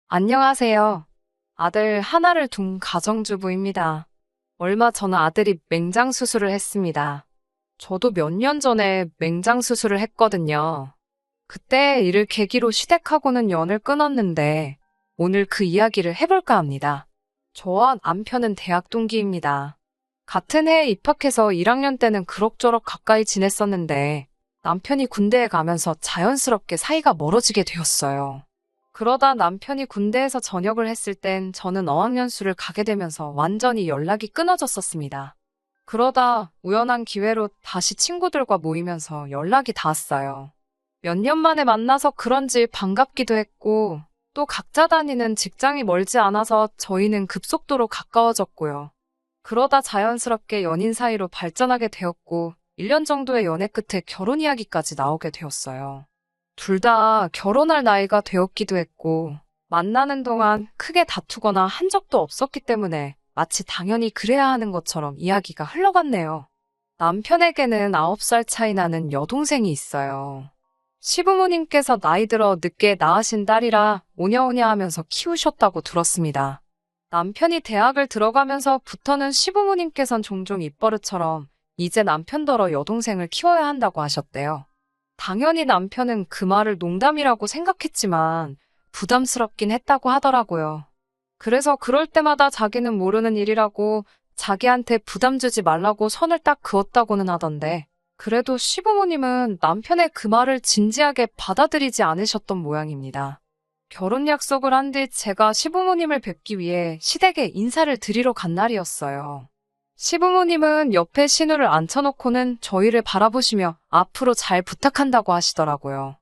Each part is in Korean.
안녕하세요. 아들 하나를 둔 가정주부입니다. 얼마 전 아들이 맹장 수술을 했습니다. 저도 몇 년 전에 맹장 수술을 했거든요. 그때 이를 계기로 시댁하고는 연을 끊었는데 오늘 그 이야기를 해볼까 합니다. 저와 남편은 대학 동기입니다. 같은 해에 입학해서 1학년 때는 그럭저럭 가까이 지냈었는데 남편이 군대에 가면서 자연스럽게 사이가 멀어지게 되었어요. 그러다 남편이 군대에서 전역을 했을 땐 저는 어학연수를 가게 되면서 완전히 연락이 끊어졌었습니다. 그러다 우연한 기회로 다시 친구들과 모이면서 연락이 닿았어요. 몇 년 만에 만나서 그런지 반갑기도 했고, 또 각자 다니는 직장이 멀지 않아서 저희는 급속도로 가까워졌고요. 그러다 자연스럽게 연인 사이로 발전하게 되었고, 1년 정도의 연애 끝에 결혼 이야기까지 나오게 되었어요. 둘 다 결혼할 나이가 되었기도 했고, 만나는 동안 크게 다투거나 한 적도 없었기 때문에 마치 당연히 그래야 하는 것처럼 이야기가 흘러갔네요. 남편에게는 9살 차이 나는 여동생이 있어요. 시부모님께서 나이 들어 늦게 낳으신 딸이라 오냐오냐 하면서 키우셨다고 들었습니다. 남편이 대학을 들어가면서부터는 시부모님께선 종종 입버릇처럼 이제 남편더러 여동생을 키워야 한다고 하셨대요. 당연히 남편은 그 말을 농담이라고 생각했지만 부담스럽긴 했다고 하더라고요. 그래서 그럴 때마다 자기는 모르는 일이라고 자기한테 부담 주지 말라고 선을 딱 그었다고는 하던데, 그래도 시부모님은 남편의 그 말을 진지하게 받아들이지 않으셨던 모양입니다. 결혼 약속을 한 뒤 제가 시부모님을 뵙기 위해 시댁에 인사를 드리러 간 날이었어요. 시부모님은 옆에 신우를 앉혀놓고는 저희를 바라보시며 앞으로 잘 부탁한다고 하시더라고요.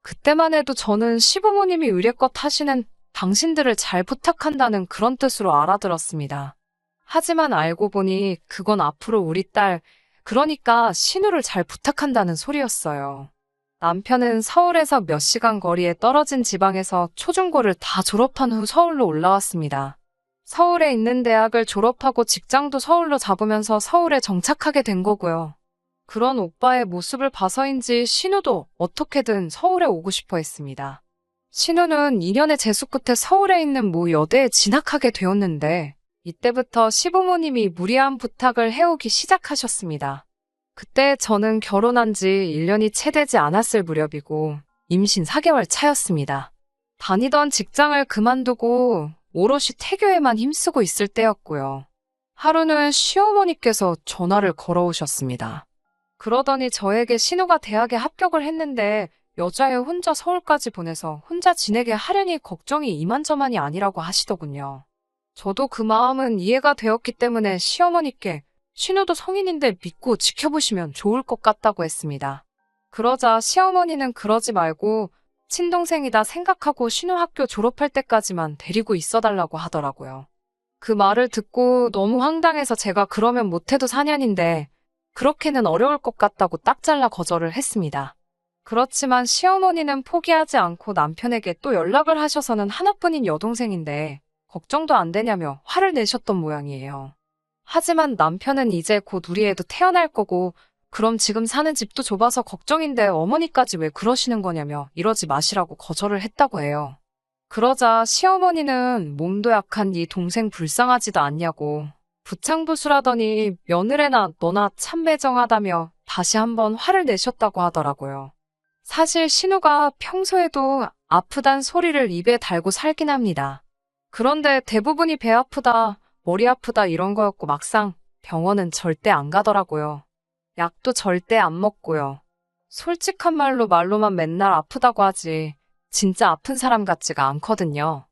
그때만 해도 저는 시부모님이 의례껏 하시는 당신들을 잘 부탁한다는 그런 뜻으로 알아들었습니다. 하지만 알고 보니 그건 앞으로 우리 딸, 그러니까 신우를 잘 부탁한다는 소리였어요. 남편은 서울에서 몇 시간 거리에 떨어진 지방에서 초중고를 다 졸업한 후 서울로 올라왔습니다. 서울에 있는 대학을 졸업하고 직장도 서울로 잡으면서 서울에 정착하게 된 거고요. 그런 오빠의 모습을 봐서인지 신우도 어떻게든 서울에 오고 싶어 했습니다. 신우는 2년의 재수 끝에 서울에 있는 모 여대에 진학하게 되었는데 이때부터 시부모님이 무리한 부탁을 해오기 시작하셨습니다. 그때 저는 결혼한 지 1년이 채 되지 않았을 무렵이고 임신 4개월 차였습니다. 다니던 직장을 그만두고 오롯이 태교에만 힘쓰고 있을 때였고요. 하루는 시어머니께서 전화를 걸어오셨습니다. 그러더니 저에게 신우가 대학에 합격을 했는데 여자애 혼자 서울까지 보내서 혼자 지내게 하려니 걱정이 이만저만이 아니라고 하시더군요. 저도 그 마음은 이해가 되었기 때문에 시어머니께 신우도 성인인데 믿고 지켜보시면 좋을 것 같다고 했습니다. 그러자 시어머니는 그러지 말고 친동생이다 생각하고 신우 학교 졸업할 때까지만 데리고 있어달라고 하더라고요. 그 말을 듣고 너무 황당해서 제가 그러면 못해도 4년인데 그렇게는 어려울 것 같다고 딱 잘라 거절을 했습니다. 그렇지만 시어머니는 포기하지 않고 남편에게 또 연락을 하셔서는 하나뿐인 여동생인데 걱정도 안 되냐며 화를 내셨던 모양이에요. 하지만 남편은 이제 곧 우리 애도 태어날 거고 그럼 지금 사는 집도 좁아서 걱정인데 어머니까지 왜 그러시는 거냐며 이러지 마시라고 거절을 했다고 해요. 그러자 시어머니는 몸도 약한 네 동생 불쌍하지도 않냐고 부창부수라더니 며느래나 너나 참 매정하다며 다시 한번 화를 내셨다고 하더라고요. 사실 신우가 평소에도 아프단 소리를 입에 달고 살긴 합니다. 그런데 대부분이 배 아프다, 머리 아프다 이런 거였고 막상 병원은 절대 안 가더라고요. 약도 절대 안 먹고요. 솔직한 말로만 맨날 아프다고 하지 진짜 아픈 사람 같지가 않거든요.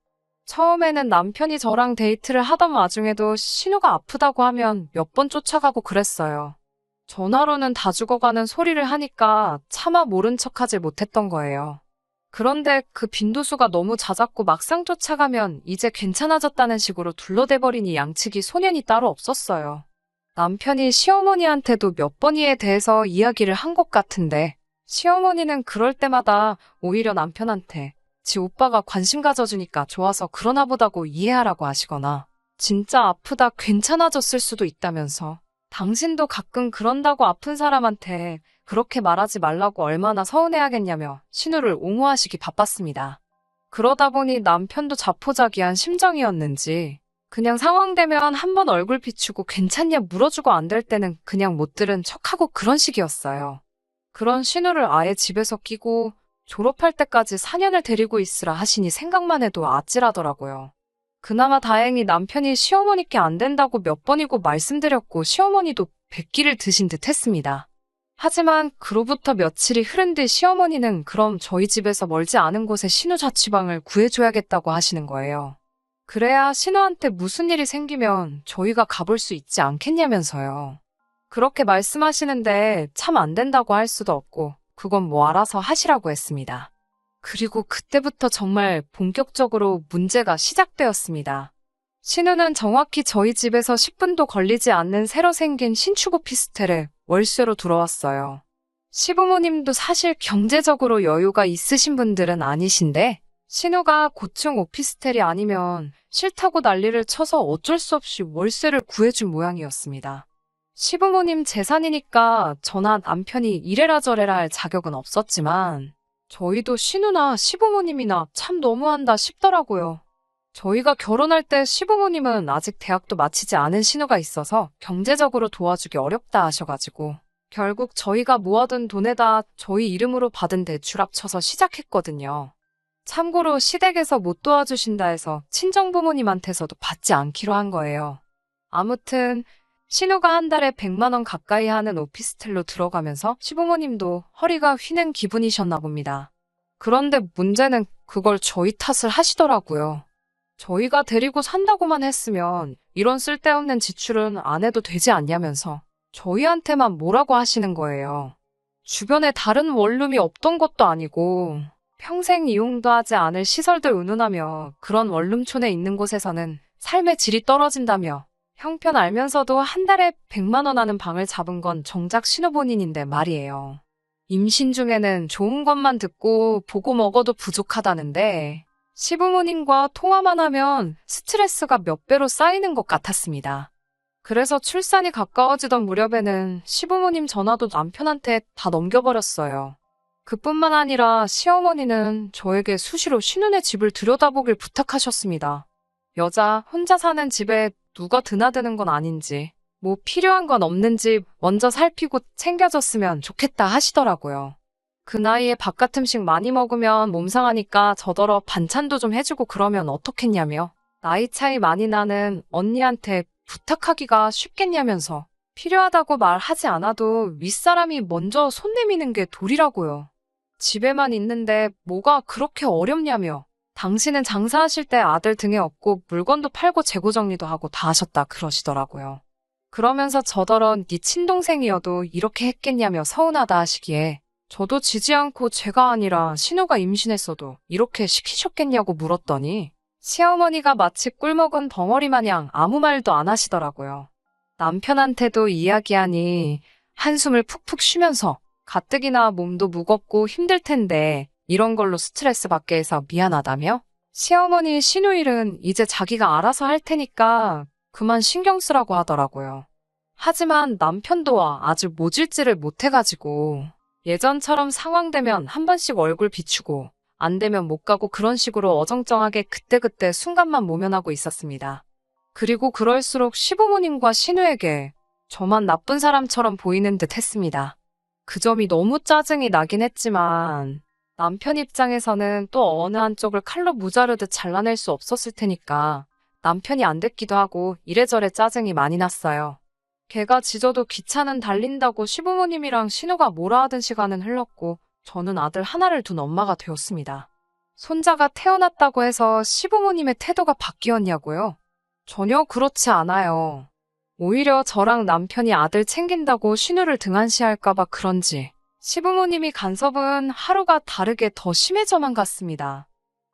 처음에는 남편이 저랑 데이트를 하던 와중에도 신우가 아프다고 하면 몇 번 쫓아가고 그랬어요. 전화로는 다 죽어가는 소리를 하니까 차마 모른 척하지 못했던 거예요. 그런데 그 빈도수가 너무 잦았고 막상 쫓아가면 이제 괜찮아졌다는 식으로 둘러대버리니 양측이 소년이 따로 없었어요. 남편이 시어머니한테도 몇 번 이에 대해서 이야기를 한 것 같은데 시어머니는 그럴 때마다 오히려 남편한테 지 오빠가 관심 가져주니까 좋아서 그러나 보다고 이해하라고 하시거나 진짜 아프다 괜찮아졌을 수도 있다면서 당신도 가끔 그런다고 아픈 사람한테 그렇게 말하지 말라고 얼마나 서운해하겠냐며 신우를 옹호하시기 바빴습니다. 그러다 보니 남편도 자포자기한 심정이었는지 그냥 상황되면 한번 얼굴 비추고 괜찮냐 물어주고 안 될 때는 그냥 못 들은 척하고 그런 식이었어요. 그런 신우를 아예 집에서 끼고 졸업할 때까지 4년을 데리고 있으라 하시니 생각만 해도 아찔하더라고요. 그나마 다행히 남편이 시어머니께 안 된다고 몇 번이고 말씀드렸고 시어머니도 백기를 드신 듯 했습니다. 하지만 그로부터 며칠이 흐른 뒤 시어머니는 그럼 저희 집에서 멀지 않은 곳에 신우 자취방을 구해줘야겠다고 하시는 거예요. 그래야 신우한테 무슨 일이 생기면 저희가 가볼 수 있지 않겠냐면서요. 그렇게 말씀하시는데 참 안 된다고 할 수도 없고 그건 뭐 알아서 하시라고 했습니다. 그리고 그때부터 정말 본격적으로 문제가 시작되었습니다. 신우는 정확히 저희 집에서 10분도 걸리지 않는 새로 생긴 신축 오피스텔에 월세로 들어왔어요. 시부모님도 사실 경제적으로 여유가 있으신 분들은 아니신데 신우가 고층 오피스텔이 아니면 싫다고 난리를 쳐서 어쩔 수 없이 월세를 구해준 모양이었습니다. 시부모님 재산이니까 저나 남편이 이래라 저래라 할 자격은 없었지만 저희도 신우나 시부모님이나 참 너무한다 싶더라고요. 저희가 결혼할 때 시부모님은 아직 대학도 마치지 않은 신우가 있어서 경제적으로 도와주기 어렵다 하셔가지고 결국 저희가 모아둔 돈에다 저희 이름으로 받은 대출 합쳐서 시작했거든요. 참고로 시댁에서 못 도와주신다 해서 친정부모님한테서도 받지 않기로 한 거예요. 아무튼 신우가 한 달에 100만 원 가까이 하는 오피스텔로 들어가면서 시부모님도 허리가 휘는 기분이셨나 봅니다. 그런데 문제는 그걸 저희 탓을 하시더라고요. 저희가 데리고 산다고만 했으면 이런 쓸데없는 지출은 안 해도 되지 않냐면서 저희한테만 뭐라고 하시는 거예요. 주변에 다른 원룸이 없던 것도 아니고 평생 이용도 하지 않을 시설들 운운하며 그런 원룸촌에 있는 곳에서는 삶의 질이 떨어진다며 형편 알면서도 한 달에 100만 원 하는 방을 잡은 건 정작 신우 본인인데 말이에요. 임신 중에는 좋은 것만 듣고 보고 먹어도 부족하다는데 시부모님과 통화만 하면 스트레스가 몇 배로 쌓이는 것 같았습니다. 그래서 출산이 가까워지던 무렵에는 시부모님 전화도 남편한테 다 넘겨버렸어요. 그뿐만 아니라 시어머니는 저에게 수시로 신우네 집을 들여다보길 부탁하셨습니다. 여자 혼자 사는 집에 누가 드나드는 건 아닌지, 뭐 필요한 건 없는지 먼저 살피고 챙겨줬으면 좋겠다 하시더라고요. 그 나이에 바깥 음식 많이 먹으면 몸 상하니까 저더러 반찬도 좀 해주고 그러면 어떻겠냐며 나이 차이 많이 나는 언니한테 부탁하기가 쉽겠냐면서 필요하다고 말하지 않아도 윗사람이 먼저 손 내미는 게 도리라고요. 집에만 있는데 뭐가 그렇게 어렵냐며 당신은 장사하실 때 아들 등에 업고 물건도 팔고 재고 정리도 하고 다 하셨다 그러시더라고요. 그러면서 저더러 네 친동생이어도 이렇게 했겠냐며 서운하다 하시기에 저도 지지 않고 제가 아니라 신우가 임신했어도 이렇게 시키셨겠냐고 물었더니 시어머니가 마치 꿀먹은 벙어리 마냥 아무 말도 안 하시더라고요. 남편한테도 이야기하니 한숨을 푹푹 쉬면서 가뜩이나 몸도 무겁고 힘들 텐데 이런 걸로 스트레스 받게 해서 미안하다며 시어머니 신우 일은 이제 자기가 알아서 할 테니까 그만 신경 쓰라고 하더라고요. 하지만 남편도 아주 모질지를 못해가지고 예전처럼 상황되면 한 번씩 얼굴 비추고 안 되면 못 가고 그런 식으로 어정쩡하게 그때그때 순간만 모면하고 있었습니다. 그리고 그럴수록 시부모님과 신우에게 저만 나쁜 사람처럼 보이는 듯 했습니다. 그 점이 너무 짜증이 나긴 했지만 남편 입장에서는 또 어느 한쪽을 칼로 무자르듯 잘라낼 수 없었을 테니까 남편이 안 됐기도 하고 이래저래 짜증이 많이 났어요. 걔가 짖어도 귀찮은 달린다고 시부모님이랑 신우가 뭐라 하던 시간은 흘렀고 저는 아들 하나를 둔 엄마가 되었습니다. 손자가 태어났다고 해서 시부모님의 태도가 바뀌었냐고요? 전혀 그렇지 않아요. 오히려 저랑 남편이 아들 챙긴다고 신우를 등한시할까봐 그런지 시부모님이 간섭은 하루가 다르게 더 심해져만 갔습니다.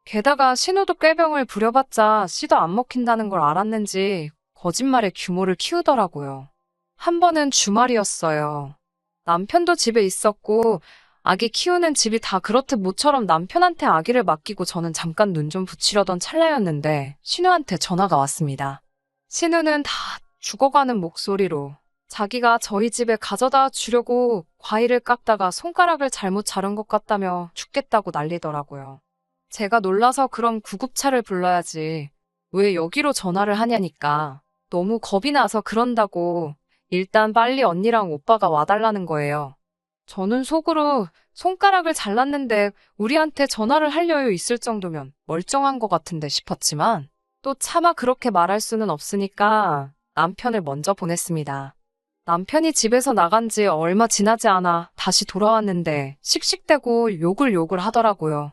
게다가 신우도 꾀병을 부려봤자 씨도 안 먹힌다는 걸 알았는지 거짓말에 규모를 키우더라고요. 한 번은 주말이었어요. 남편도 집에 있었고 아기 키우는 집이 다 그렇듯 모처럼 남편한테 아기를 맡기고 저는 잠깐 눈 좀 붙이려던 찰나였는데 신우한테 전화가 왔습니다. 신우는 다 죽어가는 목소리로 자기가 저희 집에 가져다 주려고 과일을 깎다가 손가락을 잘못 자른 것 같다며 죽겠다고 난리더라고요. 제가 놀라서 그럼 구급차를 불러야지. 왜 여기로 전화를 하냐니까. 너무 겁이 나서 그런다고. 일단 빨리 언니랑 오빠가 와달라는 거예요. 저는 속으로 손가락을 잘랐는데 우리한테 전화를 할 여유 있을 정도면 멀쩡한 것 같은데 싶었지만 또 차마 그렇게 말할 수는 없으니까 남편을 먼저 보냈습니다. 남편이 집에서 나간 지 얼마 지나지 않아 다시 돌아왔는데 씩씩대고 욕을 하더라고요.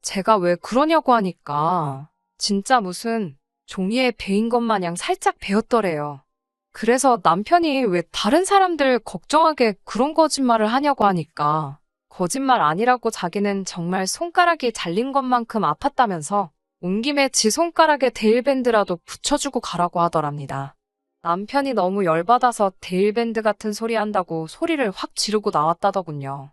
제가 왜 그러냐고 하니까 진짜 무슨 종이에 베인 것 마냥 살짝 베었더래요. 그래서 남편이 왜 다른 사람들 걱정하게 그런 거짓말을 하냐고 하니까 거짓말 아니라고 자기는 정말 손가락이 잘린 것만큼 아팠다면서 온 김에 지 손가락에 데일밴드라도 붙여주고 가라고 하더랍니다. 남편이 너무 열받아서 데일밴드 같은 소리 한다고 소리를 확 지르고 나왔다더군요.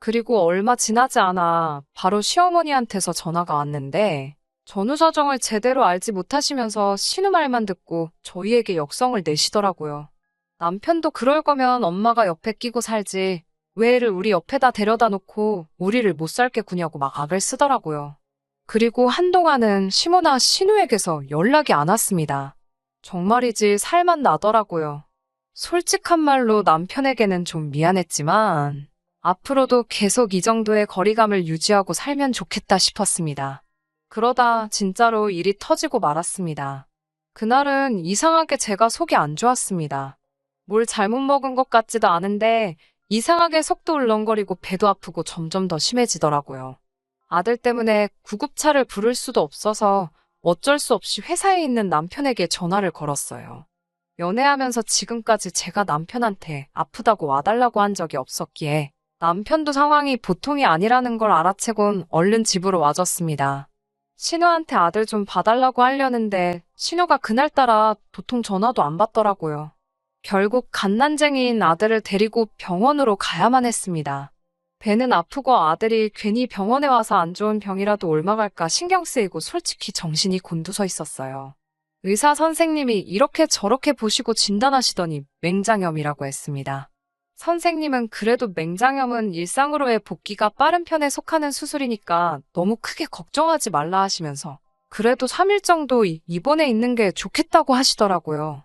그리고 얼마 지나지 않아 바로 시어머니한테서 전화가 왔는데 전후 사정을 제대로 알지 못하시면서 신우 말만 듣고 저희에게 역성을 내시더라고요. 남편도 그럴 거면 엄마가 옆에 끼고 살지 왜 애를 우리 옆에다 데려다 놓고 우리를 못 살게 구냐고 막 악을 쓰더라고요. 그리고 한동안은 시모나 신우에게서 연락이 안 왔습니다. 정말이지 살맛 나더라고요. 솔직한 말로 남편에게는 좀 미안했지만 앞으로도 계속 이 정도의 거리감을 유지하고 살면 좋겠다 싶었습니다. 그러다 진짜로 일이 터지고 말았습니다. 그날은 이상하게 제가 속이 안 좋았습니다. 뭘 잘못 먹은 것 같지도 않은데 이상하게 속도 울렁거리고 배도 아프고 점점 더 심해지더라고요. 아들 때문에 구급차를 부를 수도 없어서 어쩔 수 없이 회사에 있는 남편에게 전화를 걸었어요. 연애하면서 지금까지 제가 남편한테 아프다고 와달라고 한 적이 없었기에 남편도 상황이 보통이 아니라는 걸 알아채곤 얼른 집으로 와줬습니다. 신우한테 아들 좀 봐달라고 하려는데 신우가 그날따라 도통 전화도 안 받더라고요. 결국 갓난쟁이인 아들을 데리고 병원으로 가야만 했습니다. 배는 아프고 아들이 괜히 병원에 와서 안 좋은 병이라도 옮아갈까 신경 쓰이고 솔직히 정신이 곤두서 있었어요. 의사 선생님이 이렇게 저렇게 보시고 진단하시더니 맹장염이라고 했습니다. 선생님은 그래도 맹장염은 일상으로의 복귀가 빠른 편에 속하는 수술이니까 너무 크게 걱정하지 말라 하시면서 그래도 3일 정도 입원해 있는 게 좋겠다고 하시더라고요.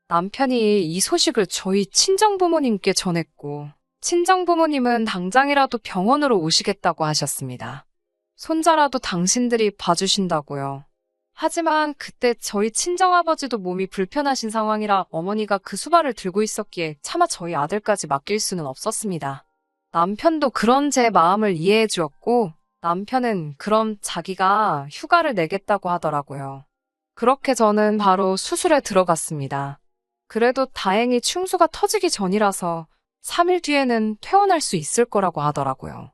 남편이 이 소식을 저희 친정부모님께 전했고 친정부모님은 당장이라도 병원으로 오시겠다고 하셨습니다. 손자라도 당신들이 봐주신다고요. 하지만 그때 저희 친정아버지도 몸이 불편하신 상황이라 어머니가 그 수발을 들고 있었기에 차마 저희 아들까지 맡길 수는 없었습니다. 남편도 그런 제 마음을 이해해 주었고 남편은 그럼 자기가 휴가를 내겠다고 하더라고요. 그렇게 저는 바로 수술에 들어갔습니다. 그래도 다행히 충수가 터지기 전이라서 3일 뒤에는 퇴원할 수 있을 거라고 하더라고요.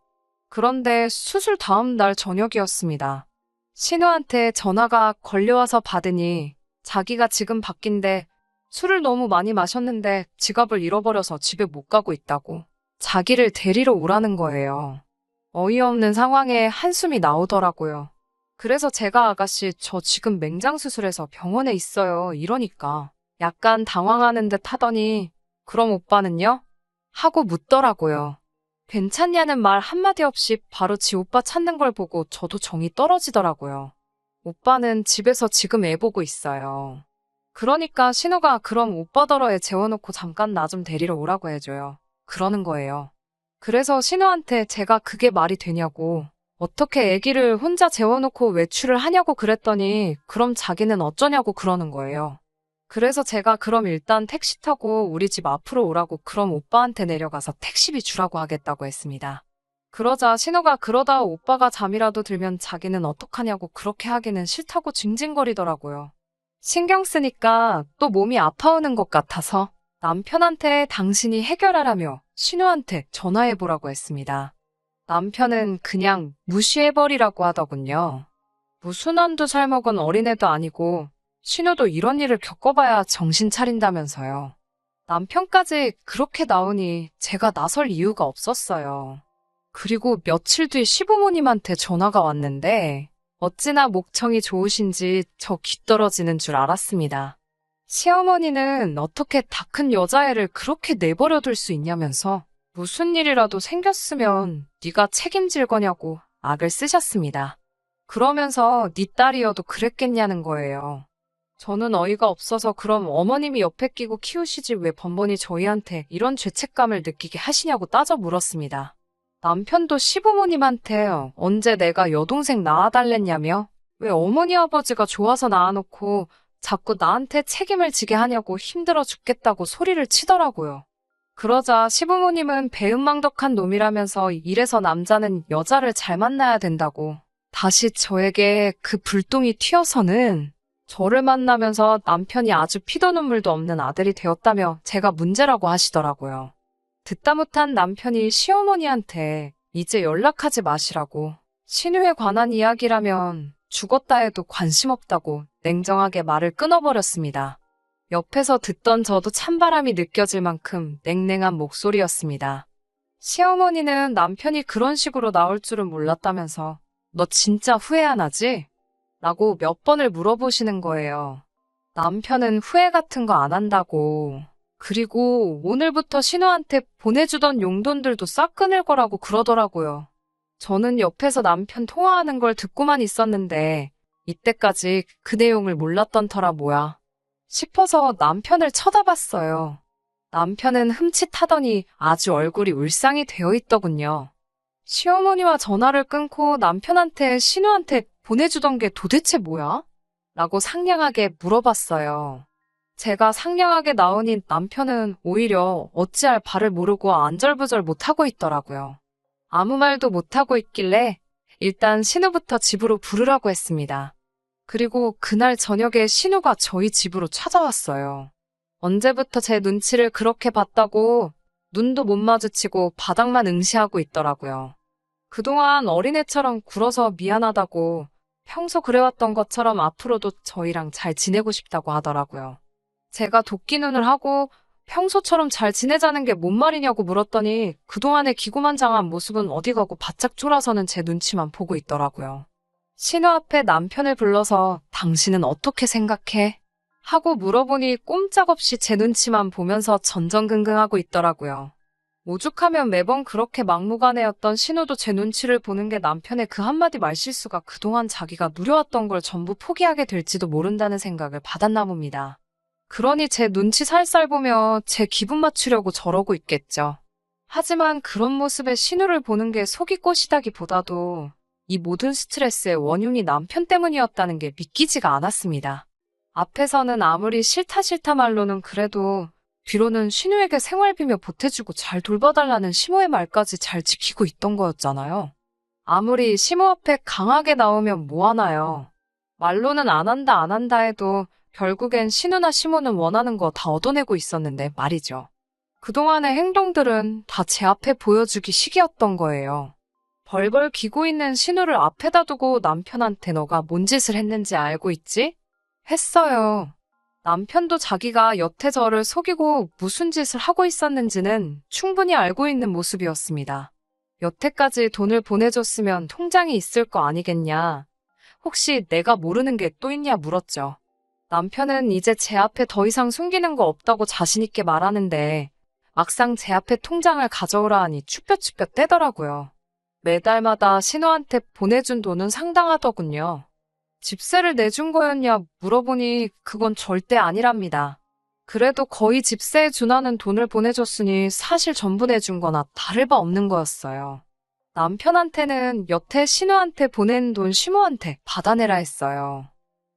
그런데 수술 다음 날 저녁이었습니다. 신우한테 전화가 걸려와서 받으니 자기가 지금 밖인데 술을 너무 많이 마셨는데 지갑을 잃어버려서 집에 못 가고 있다고 자기를 데리러 오라는 거예요. 어이없는 상황에 한숨이 나오더라고요. 그래서 제가 아가씨 저 지금 맹장 수술해서 병원에 있어요 이러니까 약간 당황하는 듯 하더니 그럼 오빠는요? 하고 묻더라고요. 괜찮냐는 말 한마디 없이 바로 지 오빠 찾는 걸 보고 저도 정이 떨어지더라고요. 오빠는 집에서 지금 애 보고 있어요. 그러니까 신우가 그럼 오빠더러 애 재워놓고 잠깐 나 좀 데리러 오라고 해줘요. 그러는 거예요. 그래서 신우한테 제가 그게 말이 되냐고 어떻게 애기를 혼자 재워놓고 외출을 하냐고 그랬더니 그럼 자기는 어쩌냐고 그러는 거예요. 그래서 제가 그럼 일단 택시 타고 우리 집 앞으로 오라고 그럼 오빠한테 내려가서 택시비 주라고 하겠다고 했습니다. 그러자 신우가 그러다 오빠가 잠이라도 들면 자기는 어떡하냐고 그렇게 하기는 싫다고 징징거리더라고요. 신경 쓰니까 또 몸이 아파오는 것 같아서 남편한테 당신이 해결하라며 신우한테 전화해보라고 했습니다. 남편은 그냥 무시해버리라고 하더군요. 무슨 한두 살 먹은 어린애도 아니고 신우도 이런 일을 겪어봐야 정신 차린다면서요. 남편까지 그렇게 나오니 제가 나설 이유가 없었어요. 그리고 며칠 뒤 시부모님한테 전화가 왔는데 어찌나 목청이 좋으신지 저 귀 떨어지는 줄 알았습니다. 시어머니는 어떻게 다 큰 여자애를 그렇게 내버려둘 수 있냐면서 무슨 일이라도 생겼으면 네가 책임질 거냐고 악을 쓰셨습니다. 그러면서 네 딸이어도 그랬겠냐는 거예요. 저는 어이가 없어서 그럼 어머님이 옆에 끼고 키우시지 왜 번번이 저희한테 이런 죄책감을 느끼게 하시냐고 따져 물었습니다. 남편도 시부모님한테 언제 내가 여동생 낳아달랬냐며 왜 어머니 아버지가 좋아서 낳아놓고 자꾸 나한테 책임을 지게 하냐고 힘들어 죽겠다고 소리를 치더라고요. 그러자 시부모님은 배은망덕한 놈이라면서 이래서 남자는 여자를 잘 만나야 된다고 다시 저에게 그 불똥이 튀어서는 저를 만나면서 남편이 아주 피도 눈물도 없는 아들이 되었다며 제가 문제라고 하시더라고요. 듣다 못한 남편이 시어머니한테 이제 연락하지 마시라고 신우에 관한 이야기라면 죽었다 해도 관심 없다고 냉정하게 말을 끊어버렸습니다. 옆에서 듣던 저도 찬바람이 느껴질 만큼 냉랭한 목소리였습니다. 시어머니는 남편이 그런 식으로 나올 줄은 몰랐다면서 너 진짜 후회 안 하지? 라고 몇 번을 물어보시는 거예요. 남편은 후회 같은 거 안 한다고. 그리고 오늘부터 신우한테 보내주던 용돈들도 싹 끊을 거라고 그러더라고요. 저는 옆에서 남편 통화하는 걸 듣고만 있었는데 이때까지 그 내용을 몰랐던 터라 뭐야 싶어서 남편을 쳐다봤어요. 남편은 흠칫하더니 아주 얼굴이 울상이 되어 있더군요. 시어머니와 전화를 끊고 남편한테 신우한테 보내주던 게 도대체 뭐야? 라고 상냥하게 물어봤어요. 제가 상냥하게 나오니 남편은 오히려 어찌할 바를 모르고 안절부절 못하고 있더라고요. 아무 말도 못하고 있길래 일단 신우부터 집으로 부르라고 했습니다. 그리고 그날 저녁에 신우가 저희 집으로 찾아왔어요. 언제부터 제 눈치를 그렇게 봤다고 눈도 못 마주치고 바닥만 응시하고 있더라고요. 그동안 어린애처럼 굴어서 미안하다고 평소 그래왔던 것처럼 앞으로도 저희랑 잘 지내고 싶다고 하더라고요. 제가 도끼눈을 하고 평소처럼 잘 지내자는 게 뭔 말이냐고 물었더니 그동안의 기고만장한 모습은 어디 가고 바짝 쫄아서는 제 눈치만 보고 있더라고요. 신우 앞에 남편을 불러서 당신은 어떻게 생각해? 하고 물어보니 꼼짝없이 제 눈치만 보면서 전전긍긍하고 있더라고요. 오죽하면 매번 그렇게 막무가내였던 신우도 제 눈치를 보는 게 남편의 그 한마디 말실수가 그동안 자기가 누려왔던 걸 전부 포기하게 될지도 모른다는 생각을 받았나 봅니다. 그러니 제 눈치 살살 보며 제 기분 맞추려고 저러고 있겠죠. 하지만 그런 모습에 신우를 보는 게 속이 꼬시다기보다도 이 모든 스트레스의 원흉이 남편 때문이었다는 게 믿기지가 않았습니다. 앞에서는 아무리 싫다 싫다 말로는 그래도 뒤로는 신우에게 생활비며 보태주고 잘 돌봐달라는 시모의 말까지 잘 지키고 있던 거였잖아요. 아무리 시모 앞에 강하게 나오면 뭐하나요. 말로는 안 한다 안 한다 해도 결국엔 신우나 시모는 원하는 거 다 얻어내고 있었는데 말이죠. 그동안의 행동들은 다 제 앞에 보여주기 식이었던 거예요. 벌벌 기고 있는 신우를 앞에다 두고 남편한테 너가 뭔 짓을 했는지 알고 있지? 했어요. 남편도 자기가 여태 저를 속이고 무슨 짓을 하고 있었는지는 충분히 알고 있는 모습이었습니다. 여태까지 돈을 보내줬으면 통장이 있을 거 아니겠냐. 혹시 내가 모르는 게 또 있냐 물었죠. 남편은 이제 제 앞에 더 이상 숨기는 거 없다고 자신있게 말하는데 막상 제 앞에 통장을 가져오라 하니 추뼛추뼛 떼더라고요. 매달마다 신우한테 보내준 돈은 상당하더군요. 집세를 내준 거였냐 물어보니 그건 절대 아니랍니다. 그래도 거의 집세에 준하는 돈을 보내줬으니 사실 전부 내준 거나 다를 바 없는 거였어요. 남편한테는 여태 신우한테 보낸 돈 시모한테 받아내라 했어요.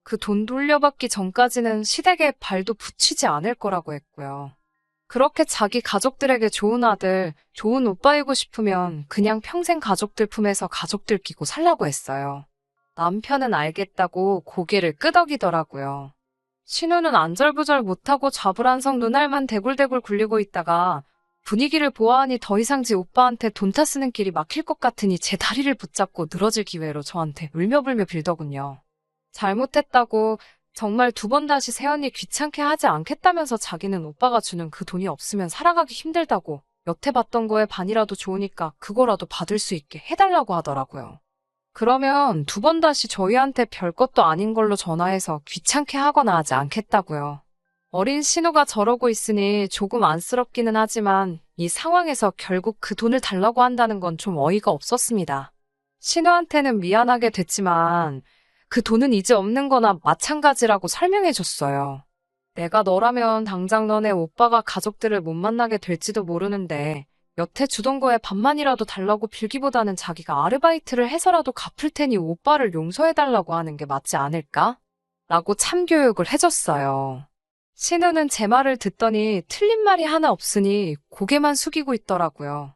그 돈 돌려받기 전까지는 시댁에 발도 붙이지 않을 거라고 했고요. 그렇게 자기 가족들에게 좋은 아들, 좋은 오빠이고 싶으면 그냥 평생 가족들 품에서 가족들 끼고 살라고 했어요. 남편은 알겠다고 고개를 끄덕이더라고요. 신우는 안절부절 못하고 좌불안성 눈알만 대굴대굴 굴리고 있다가 분위기를 보아하니 더 이상 지 오빠한테 돈 타 쓰는 길이 막힐 것 같으니 제 다리를 붙잡고 늘어질 기회로 저한테 울며불며 빌더군요. 잘못했다고 정말 두 번 다시 세연이 귀찮게 하지 않겠다면서 자기는 오빠가 주는 그 돈이 없으면 살아가기 힘들다고 여태 받던 거에 반이라도 좋으니까 그거라도 받을 수 있게 해달라고 하더라고요. 그러면 두 번 다시 저희한테 별것도 아닌 걸로 전화해서 귀찮게 하거나 하지 않겠다고요. 어린 신우가 저러고 있으니 조금 안쓰럽기는 하지만 이 상황에서 결국 그 돈을 달라고 한다는 건 좀 어이가 없었습니다. 신우한테는 미안하게 됐지만 그 돈은 이제 없는 거나 마찬가지라고 설명해줬어요. 내가 너라면 당장 너네 오빠가 가족들을 못 만나게 될지도 모르는데 여태 주던 거에 반만이라도 달라고 빌기보다는 자기가 아르바이트를 해서라도 갚을 테니 오빠를 용서해달라고 하는 게 맞지 않을까? 라고 참교육을 해줬어요. 신우는 제 말을 듣더니 틀린 말이 하나 없으니 고개만 숙이고 있더라고요.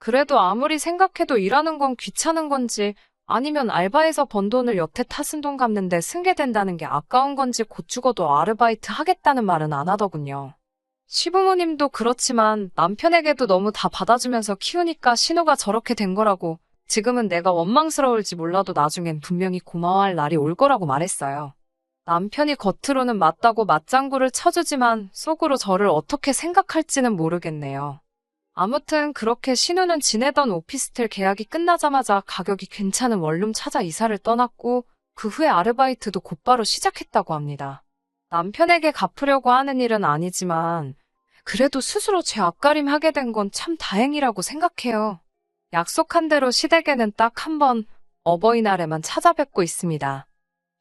그래도 아무리 생각해도 일하는 건 귀찮은 건지 아니면 알바해서 번 돈을 여태 타슨 돈 갚는데 승계된다는 게 아까운 건지 곧 죽어도 아르바이트 하겠다는 말은 안 하더군요. 시부모님도 그렇지만 남편에게도 너무 다 받아주면서 키우니까 신우가 저렇게 된 거라고 지금은 내가 원망스러울지 몰라도 나중엔 분명히 고마워할 날이 올 거라고 말했어요. 남편이 겉으로는 맞다고 맞장구를 쳐주지만 속으로 저를 어떻게 생각할지는 모르겠네요. 아무튼 그렇게 신우는 지내던 오피스텔 계약이 끝나자마자 가격이 괜찮은 원룸 찾아 이사를 떠났고 그 후에 아르바이트도 곧바로 시작했다고 합니다. 남편에게 갚으려고 하는 일은 아니지만 그래도 스스로 제 앞가림하게 된 건 참 다행이라고 생각해요. 약속한 대로 시댁에는 딱 한 번 어버이날에만 찾아뵙고 있습니다.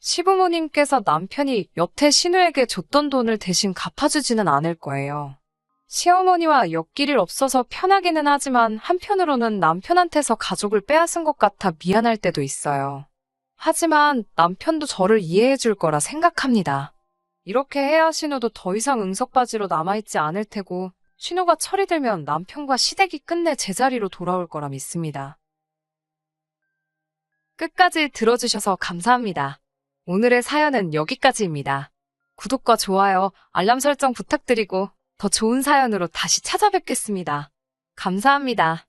시부모님께서 남편이 여태 신우에게 줬던 돈을 대신 갚아주지는 않을 거예요. 시어머니와 엮일 일 없어서 편하기는 하지만 한편으로는 남편한테서 가족을 빼앗은 것 같아 미안할 때도 있어요. 하지만 남편도 저를 이해해 줄 거라 생각합니다. 이렇게 해야 신우도 더 이상 응석바지로 남아있지 않을 테고 신우가 철이 들면 남편과 시댁이 끝내 제자리로 돌아올 거라 믿습니다. 끝까지 들어주셔서 감사합니다. 오늘의 사연은 여기까지입니다. 구독과 좋아요, 알람 설정 부탁드리고 더 좋은 사연으로 다시 찾아뵙겠습니다. 감사합니다.